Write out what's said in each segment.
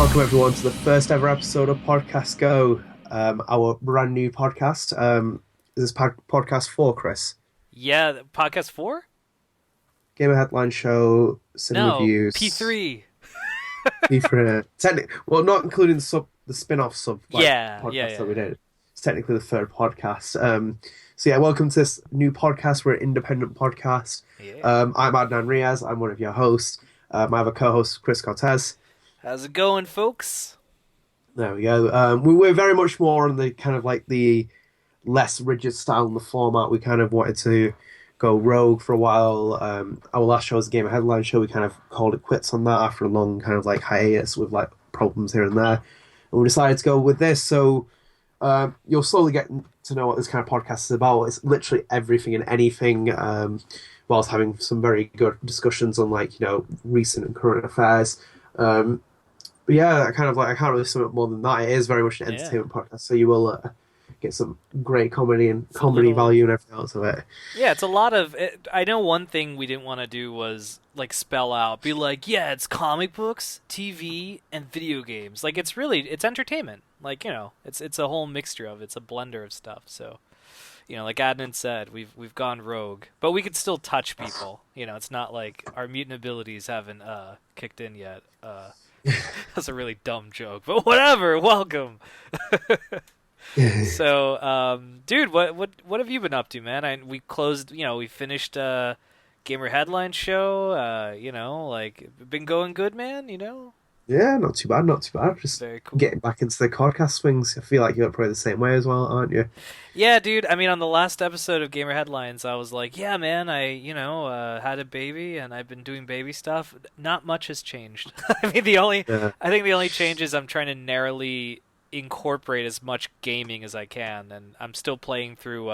Welcome everyone to the first ever episode of Podcast Go, our brand new podcast. This is podcast four, Chris. Yeah, podcast four? Gamer headline show, cinema No, reviews, P3. different. Well, not including the spin-off sub like Yeah, yeah, podcast that we yeah, did. It's technically the third podcast. So yeah, welcome to this new podcast. We're an independent podcast. yeah. I'm Adnan Riaz. I'm one of your hosts. I have a co-host, Chris Cortes. How's it going, folks? There we go. We're very much more on the kind of like the less rigid style in the format. We kind of wanted to go rogue for a while. Our last show was a Gamer Headline show. We kind of called it quits on that after a long kind of like hiatus with like problems here and there. And we decided to go with this. So you'll slowly get to know what this kind of podcast is about. It's literally everything and anything, whilst having some very good discussions on like, recent and current affairs. But yeah, I can't really sum it more than that. It is very much an Yeah. entertainment podcast, so you will get some great comedy and It's a comedy little. value and everything else of it. Yeah, it's a lot of. I know one thing we didn't want to do was like spell out, be like, yeah, it's comic books, TV, and video games. Like it's entertainment. Like it's a whole mixture of. It's a blender of stuff. So, like Adnan said, we've gone rogue, but we could still touch people. It's not like our mutant abilities haven't kicked in yet. That's a really dumb joke, but whatever. Welcome. So, dude, what have you been up to, man? We closed, we finished Gamer Headline show. Like been going good, man. Yeah, not too bad, not too bad. Just Very cool. getting back into the podcast swings. I feel like you're probably the same way as well, aren't you? Yeah, dude. I mean, on the last episode of Gamer Headlines, I was like, yeah, man, I had a baby and I've been doing baby stuff. Not much has changed. I mean, Yeah, I think the only change is I'm trying to narrowly incorporate as much gaming as I can, and I'm still playing through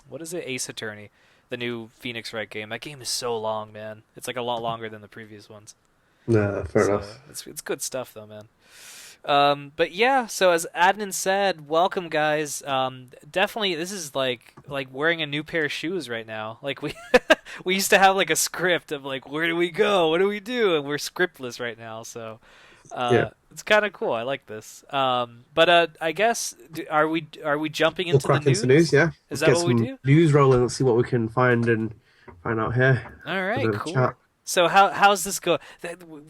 what is it, Ace Attorney, the new Phoenix Wright game. That game is so long, man. It's like a lot longer than the previous ones. no, fair So enough. it's good stuff though, man. But yeah, so as Adnan said, welcome guys. Definitely, this is like wearing a new pair of shoes right now. Like we we used to have like a script of like where do we go, what do we do, and we're scriptless right now. So Yeah, it's kind of cool. I like this. But I guess are we jumping we'll into the crack into news. news? Yeah, Is let's that get what we some do? news rolling. Let's see what we can find out here. All A right, bit of cool. chat. So how's this go?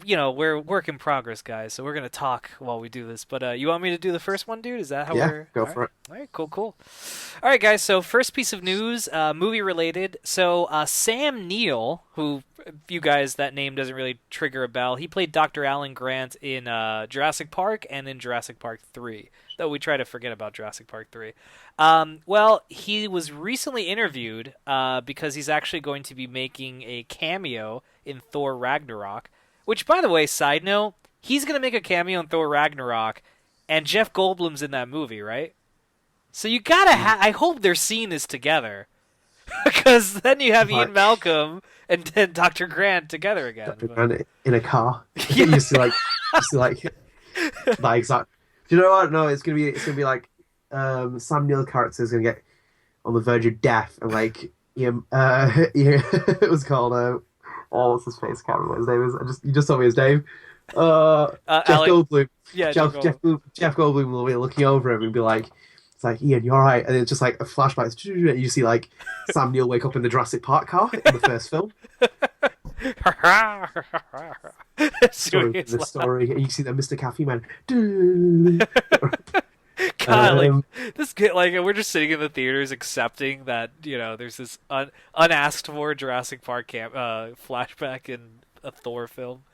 We're work in progress, guys. So we're gonna talk while we do this. But you want me to do the first one, dude? Is that how Yeah, we're? go All right, for it. all right, cool, cool. All right, guys. So first piece of news, movie related. So Sam Neill, who you guys that name doesn't really trigger a bell. He played Dr. Alan Grant in Jurassic Park and in Jurassic Park 3. Though we try to forget about Jurassic Park 3. Well, he was recently interviewed because he's actually going to be making a cameo in Thor Ragnarok. Which, by the way, side note, he's going to make a cameo in Thor Ragnarok, and Jeff Goldblum's in that movie, right? So you gotta I hope their scene is together. Because then you have Ian Like Malcolm and then Dr. Grant together again. Dr. But, Grant in a car. yeah. You see like that exact. Do you know what? No, it's gonna be like Sam Neill character is gonna get on the verge of death and like yeah, it was called oh, what's his face? I can't remember what his name is. You just told me his name. Jeff Alec, Goldblum. yeah, Jeff Jeff Goldblum. Jeff Jeff Goldblum will be looking over him and be like, "It's like Ian, you're right." And it's just like a flashback. You see like Sam Neill wake up in the Jurassic Park car in the first film. Doing In his the laugh. story, and you see that Mr. Caffey man. God, like Um, this kid, like we're just sitting in the theaters accepting that there's this unasked for Jurassic Park flashback in a Thor film.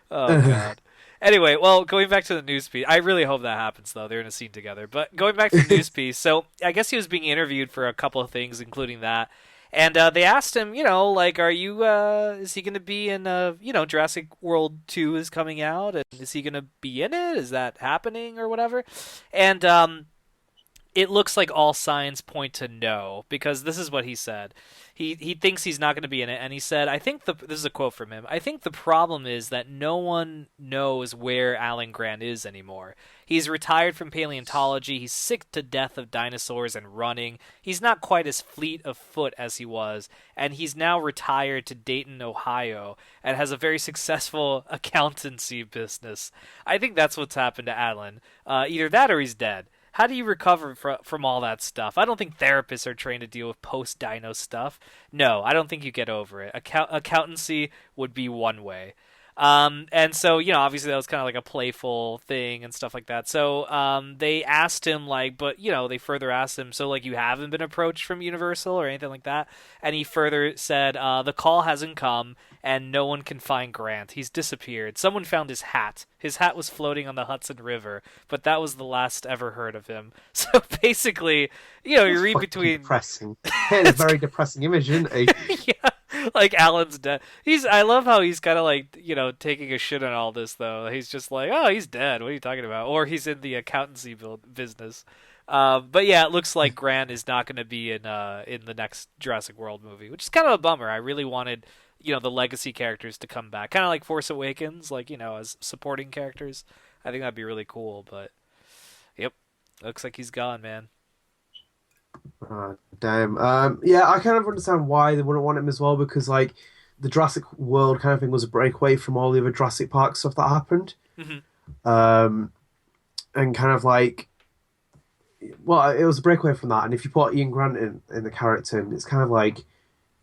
Oh God. Anyway, well, going back to the news piece, I really hope that happens though. They're in a scene together. But going back to the news piece, so I guess he was being interviewed for a couple of things, including that. And they asked him, like, are you, is he going to be in, Jurassic World 2 is coming out, and is he going to be in it? Is that happening or whatever? And it looks like all signs point to no, because this is what he said. He thinks he's not going to be in it, and he said, "I think this is a quote from him. I think the problem is that no one knows where Alan Grant is anymore. He's retired from paleontology. He's sick to death of dinosaurs and running. He's not quite as fleet of foot as he was, and he's now retired to Dayton, Ohio, and has a very successful accountancy business. I think that's what's happened to Alan. Either that or he's dead." How do you recover from all that stuff? I don't think therapists are trained to deal with post-dino stuff. No, I don't think you get over it. Accountancy would be one way. And so, obviously that was kind of like a playful thing and stuff like that. So, they asked him, like, but, they further asked him, so, like, you haven't been approached from Universal or anything like that? And he further said, the call hasn't come, and no one can find Grant. He's disappeared. Someone found his hat. His hat was floating on the Hudson River, but that was the last ever heard of him. So, basically, you read between... Depressing. It's a very depressing image, isn't it? Yeah. Like Alan's dead. I love how he's kind of like, taking a shit on all this though. He's just like, oh, he's dead. What are you talking about? Or he's in the accountancy business. But yeah, it looks like Grant is not going to be in the next Jurassic World movie, which is kind of a bummer. I really wanted, the legacy characters to come back, kind of like Force Awakens, like, as supporting characters. I think that'd be really cool. But yep, looks like he's gone, man. Damn. Yeah, I kind of understand why they wouldn't want him as well because like the Jurassic World kind of thing was a breakaway from all the other Jurassic Park stuff that happened. Hmm. Um, and kind of like, well, it was a breakaway from that. And if you put Ian Grant in the character, it's kind of like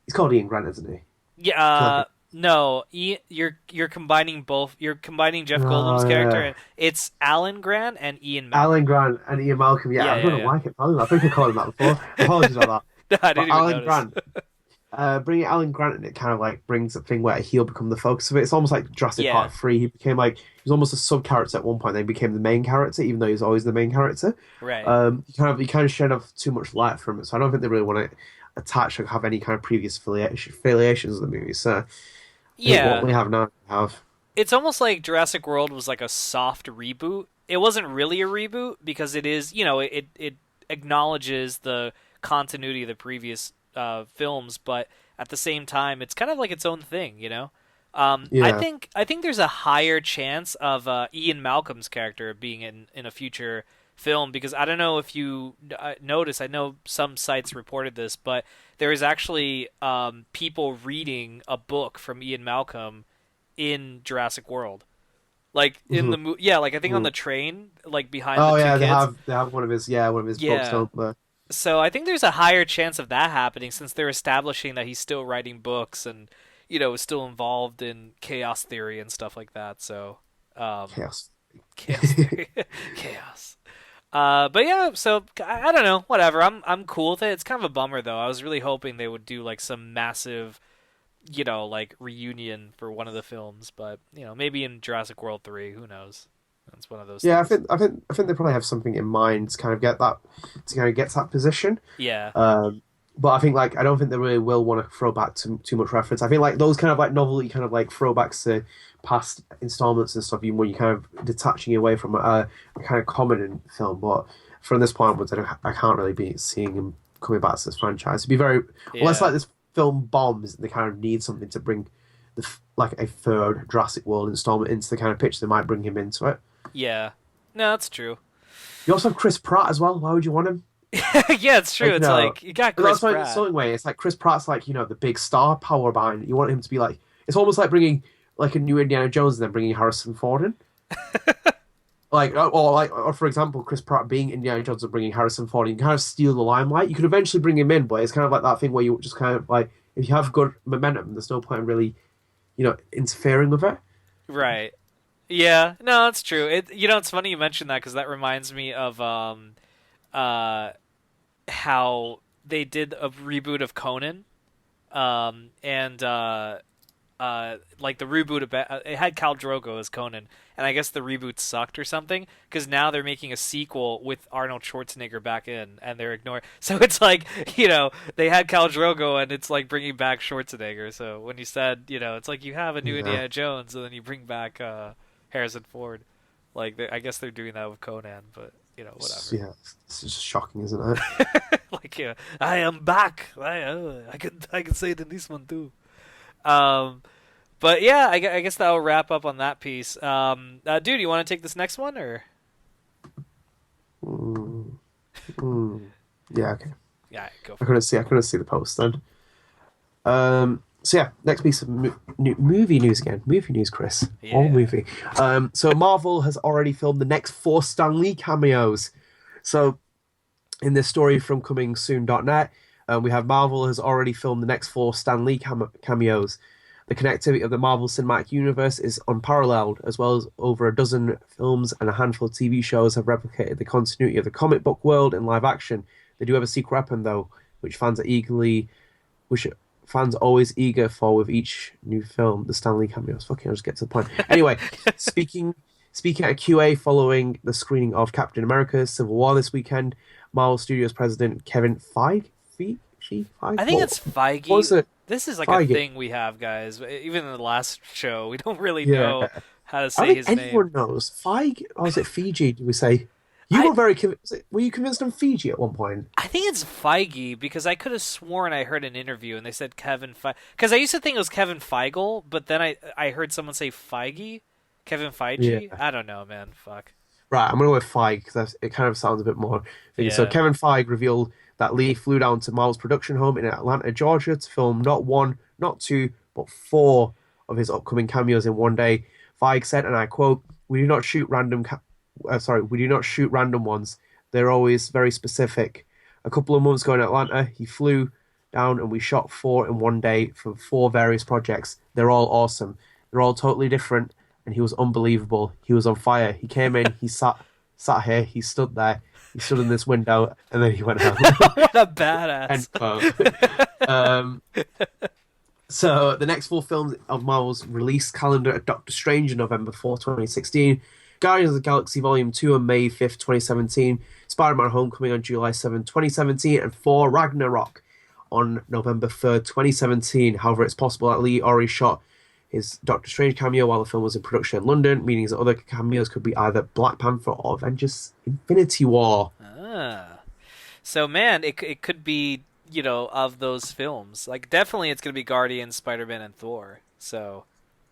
he's called Ian Grant, isn't he? Yeah, no, you're combining both. You're combining Jeff Goldblum's Oh character, yeah, and it's Alan Grant and Ian Alan Malcolm. Grant and Ian Malcolm. Yeah, Yeah, I yeah, don't yeah. like it. I think I called him that before. Apologies about No, I that. But didn't even Alan notice. Grant. Bringing Alan Grant in, it kind of like brings a thing where he'll become the focus of it. It's almost like Jurassic Yeah, Park 3. He became like, he was almost a sub character at one point, then he became the main character, even though he was always the main character. right. He kind of shed off too much light from it, so I don't think they really want to attach or have any kind of previous affiliations with the movie. So I think what Yeah, we have now, we have. it's almost like Jurassic World was like a soft reboot. It wasn't really a reboot because it is, it acknowledges the continuity of the previous films, but at the same time, it's kind of like its own thing. Yeah. I think there's a higher chance of Ian Malcolm's character being in a future film because I don't know if you notice. I know some sites reported this, but there is actually people reading a book from Ian Malcolm in Jurassic World. Like in Mhm. the yeah, like I think on Mhm. the train, like behind the Oh two yeah, they kids. have they have one of his books, Yeah. don't they? So I think there's a higher chance of that happening since they're establishing that he's still writing books and is still involved in chaos theory and stuff like that. So um Chaos. chaos theory. Chaos. But yeah, so I don't know, whatever. I'm cool with it. It's kind of a bummer though. I was really hoping they would do like some massive like reunion for one of the films, but maybe in Jurassic World 3, who knows? That's one of those Yeah, I things. think I think I think they probably have something in mind to kind of get to that position. Yeah. But I think like I don't think they really will want to throw back too much reference. I think like those kind of like novelty kind of like throwbacks to past installments and stuff, even when you're kind of detaching away from a kind of common in film. But from this point onwards, I can't really be seeing him coming back to this franchise. It'd be very unless Yeah. like this film bombs, they kind of need something to bring like a third Jurassic World installment into the kind of pitch. They might bring him into it. Yeah. No, that's true. You also have Chris Pratt as well. Why would you want him? Yeah, it's true. Like, It's no. like you got But Chris that's why in Pratt. some way it's like Chris Pratt's like the big star power behind it. You want him to be like it's almost like bringing like a new Indiana Jones and then bringing Harrison Ford in. Or for example, Chris Pratt being Indiana Jones and bringing Harrison Ford, you can kind of steal the limelight. You could eventually bring him in, but it's kind of like that thing where you just kind of like if you have good momentum, there's no point in really interfering with it. Right. Yeah. No, that's true. It's funny you mentioned that because that reminds me of uh how they did a reboot of Conan. And like the reboot about it had Khal Drogo as Conan, and I guess the reboot sucked or something because now they're making a sequel with Arnold Schwarzenegger back in, and they're ignoring. So it's like they had Khal Drogo, and it's like bringing back Schwarzenegger. So when you said it's like you have a new Yeah. Indiana Jones, and then you bring back Harrison Ford. Like I guess they're doing that with Conan, but Whatever. Yeah, it's just shocking, isn't it? Like, I am back. I can say it in this one too. Um, but yeah, I guess that'll wrap up on that piece. Dude, you want to take this next one or? Mm, mm. Yeah, okay. Yeah, go I for it. couldn't see. I couldn't see the post then. So yeah, next piece of movie news again. Movie news, Chris. All Yeah. movie. So Marvel has already filmed the next four Stan Lee cameos. So in this story from comingsoon.net, we have Marvel has already filmed the next four Stan Lee cameos. The connectivity of the Marvel Cinematic Universe is unparalleled, as well as over a dozen films and a handful of TV shows have replicated the continuity of the comic book world in live action. They do have a secret weapon, though, which fans are always eager for with each new film. The Stan Lee cameos. Fucking, I'll just get to the point. Anyway, speaking speaking at a QA following the screening of Captain America: Civil War this weekend, Marvel Studios president Kevin I Feige? think it's What Feige. was it? This is like a Feige. thing we have, guys. Even in the last show, we don't really Yeah. know how to I say think his name. anyone knows. Feige, or was it Fiji? Did we say? You I were very convinced. Were you convinced on Fiji at one point? I think it's Feige because I could have sworn I heard an interview and they said Kevin Feige. Because I used to think it was Kevin Feigl, but then I heard someone say Feige, Kevin Yeah. Feige. I don't know, man. Fuck. Right, I'm gonna go with Feige because it kind of sounds a bit more. Thing. So Yeah. Kevin Feige revealed that Lee flew down to Marvel's production home in Atlanta, Georgia, to film not one, not two, but four of his upcoming cameos in one day. Feige said, and I quote: "We do not shoot we do not shoot random ones. They're always very specific. A couple of months ago in Atlanta, he flew down and we shot four in one day for four various projects. They're all awesome. They're all totally different, and he was unbelievable. He was on fire. He came in, he sat here, he stood there, he stood in this window, and then he went home." What a End badass. quote. um, so the next four films of Marvel's release calendar are Doctor Strange on November 4th, 2016, Guardians of the Galaxy Volume 2 on May 5th, 2017, Spider-Man Homecoming on July 7th, 2017, and Thor Ragnarok on November 3rd, 2017. However, it's possible that Lee already shot his Doctor Strange cameo while the film was in production in London, meaning that other cameos could be either Black Panther or Avengers Infinity War. Ah. So man, it could be, of those films. Like definitely it's going to be Guardians, Spider-Man and Thor. So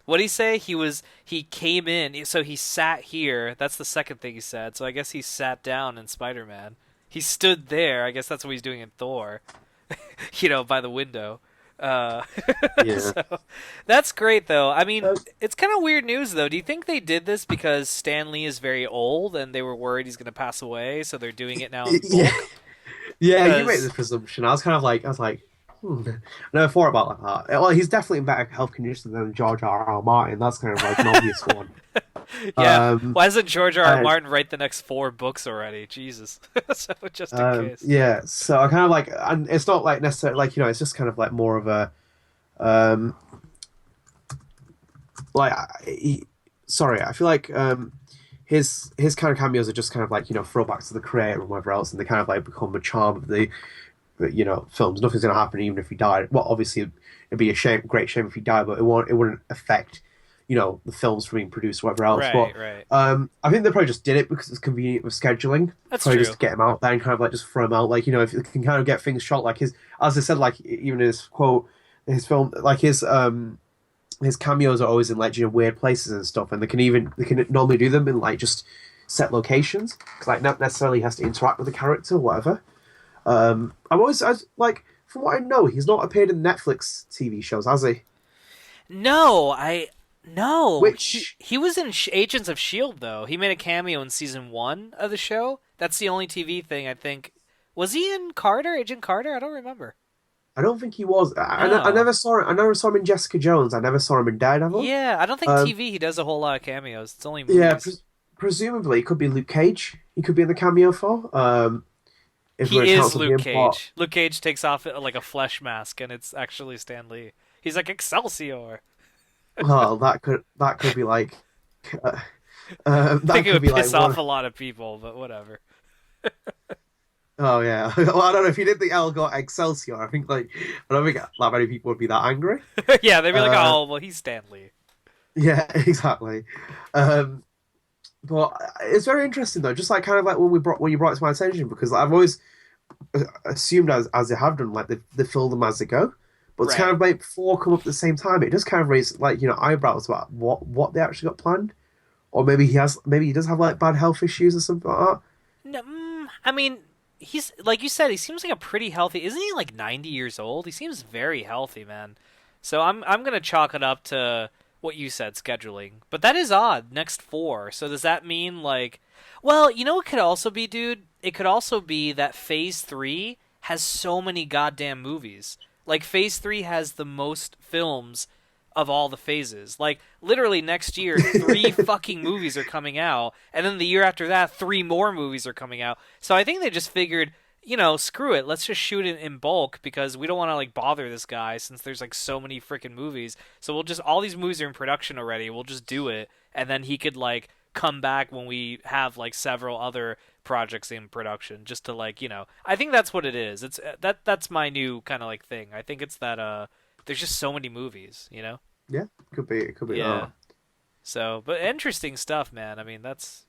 what did he say? He came in, so he sat here. That's the second thing he said. So I guess he sat down in Spider-Man. He stood there. I guess that's what he's doing in Thor. By the window. Uh, Yeah. so that's great, though. I mean, Uh, it's kind of weird news, though. Do you think they did this because Stan Lee is very old and they were worried he's going to pass away, so they're doing it now in yeah. bulk? Yeah, you made Because this presumption. I was like, I never thought about it like that. Well, he's definitely in better health condition than George R. R. Martin. That's kind of like an obvious one. yeah, Um, why doesn't George R. R. and Martin write the next four books already? Jesus. So just in case. yeah, so I kind of like, and it's not like necessarily like it's just kind of like more of a, um, like, sorry, I feel like his kind of cameos are just kind of like throwbacks to the creator and whatever else, and they kind of like become a charm of the films. Nothing's going to happen even if he died. Well, obviously it'd be great shame if he died, but it wouldn't affect the films from being produced or whatever else. Right, But right. I think they probably just did it because it's convenient with scheduling. That's Probably true. just to get him out there and kind of like just throw him out. Like if it can kind of get things shot, like as I said, like even in his quote, his film, like his cameos are always in like weird places and stuff, and they can normally do them in like just set locations because like not necessarily has to interact with the character or whatever. Like from what I know, he's not appeared in Netflix TV shows, has he? No, I no. He Which he was in Agents of Shield though. He made a cameo in season 1 of the show. That's the only TV thing I think. Was he in Carter? Agent Carter? I don't remember. I don't think he was. I No. never saw it. I never saw him in Jessica Jones. I never saw him in Daredevil. Yeah, I don't think Um, TV he does a whole lot of cameos. It's only yeah, movies. presumably it could be Luke Cage. He could be in the cameo for. If He we're is counting Luke him part. Cage. Luke Cage takes off like a flesh mask, and it's actually Stan Lee. He's like Excelsior. Well, that could be like. Uh, I that think it could would be like piss off one. a lot of people, but whatever. Oh yeah. Well, I don't know if you did the L got Excelsior. I don't think that many people would be that angry. Yeah, they'd be like, Uh, "Oh, well, he's Stan Lee." yeah, exactly. Um, But it's very interesting though, just like kind of like when you brought it to my attention, because I've always assumed as they have done, like they fill them as they go. But to kind Right. of make four come up at the same time, it just kind of raises like eyebrows about what they actually got planned, or maybe he does have like bad health issues or something like that. No, I mean, he's like you said, he seems like a pretty healthy. Isn't he like 90 years old? He seems very healthy, man. So I'm gonna chalk it up to what you said, scheduling. But that is odd. Next four. So does that mean like, well, you know what could also be, dude? It could also be that Phase Three has so many goddamn movies. Like Phase Three has the most films of all the phases. Like literally next year, three fucking movies are coming out, and then the year after that, three more movies are coming out. So I think they just figured, screw it, let's just shoot it in bulk because we don't want to like bother this guy since there's like so many freaking movies. So we'll just all these movies are in production already. We'll just do it, and then he could like come back when we have like several other projects in production just to like I think that's what it is. It's that's my new kind of like thing. I think it's that there's just so many movies. Yeah, could be. It could be Yeah. that. So, but interesting stuff, man. I mean, that's.